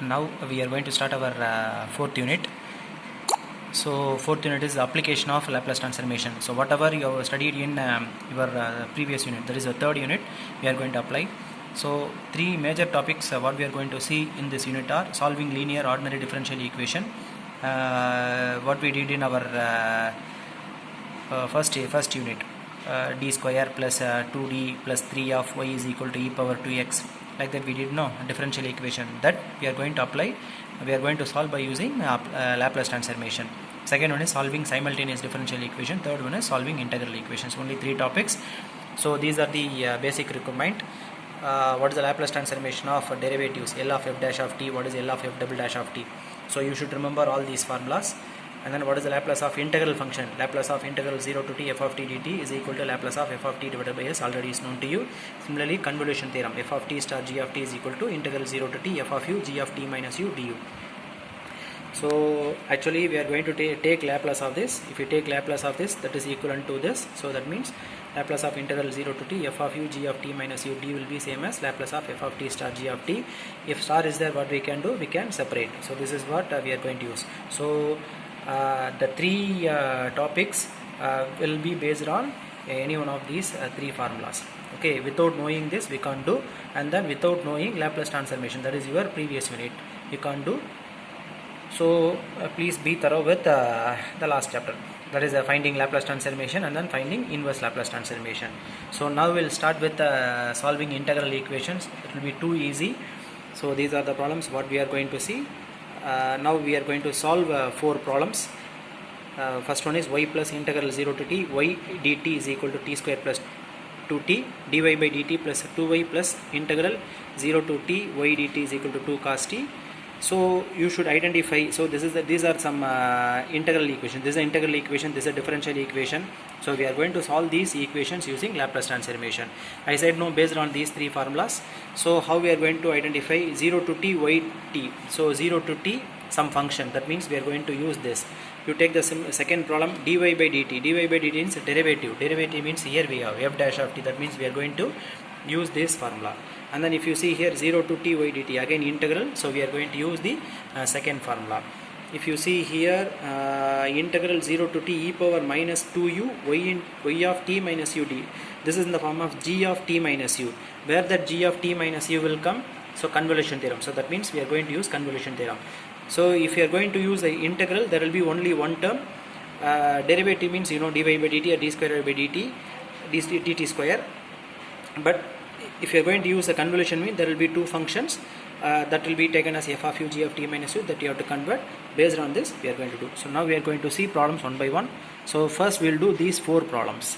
Now we are going to start our fourth unit. So fourth unit is application of Laplace transformation. So whatever you have studied in your previous unit, that is the third unit, we are going to apply. So three major topics what we are going to see in this unit are solving linear ordinary differential equation, what we did in our first unit, d square plus 2d plus 3 of y is equal to e power 2x, like that we did no differential equation that we are going to apply. We are going to solve by using Laplace transformation. Second one is solving simultaneous differential equation. Third one is solving integral equations. Only three topics. So these are the basic requirement. What is the Laplace transformation of derivatives? L of f dash of t. What is L of f double dash of t? So you should remember all these formulas. And then what is the Laplace of integral function? Laplace of integral 0 to t f of t dt is equal to Laplace of f of t divided by s, already is known to you. Similarly, convolution theorem, f of t star g of t is equal to integral 0 to t f of u g of t minus u du. So actually we are going to take Laplace of this. If you take Laplace of this, that is equivalent to this. So that means Laplace of integral 0 to t f of u g of t minus u d will be same as Laplace of f of t star g of t. If star is there, what we can do? We can separate. So this is what we are going to use. So the three topics will be based on any one of these three formulas. Okay, without knowing this we can't do, and then without knowing Laplace transformation, that is your previous unit, you can't do. So please be thorough with the last chapter, that is finding Laplace transformation and then finding inverse Laplace transformation. So now we'll start with solving integral equations. It will be too easy. So these are the problems what we are going to see. Now we are going to solve four problems. First one is y plus integral 0 to t y dt is equal to t square plus 2t dy by dt plus 2y plus integral 0 to t y dt is equal to 2 cos t. So you should identify. So these are some integral equation. This is an integral equation. This is a differential equation. So we are going to solve these equations using Laplace transformation. I said no, based on these three formulas. So how we are going to identify 0 to t y t. So 0 to t some function. That means we are going to use this. You take the second problem, dy by dt. Dy by dt means derivative. Derivative means here we have f dash of t. That means we are going to use this formula. And then if you see here 0 to t y dt, again integral, so we are going to use the second formula. If you see here integral 0 to t e power minus 2u y of t minus u d, this is in the form of g of t minus u. Where that g of t minus u will come? So convolution theorem. So that means we are going to use convolution theorem. So if you are going to use the integral, there will be only one term. Derivative means you know dy by dt or d square by dt, dt square. But if you are going to use a convolution mean, there will be two functions that will be taken as f of u g of t minus u, that you have to convert. Based on this we are going to do. So now we are going to see problems one by one. So first we will do these four problems.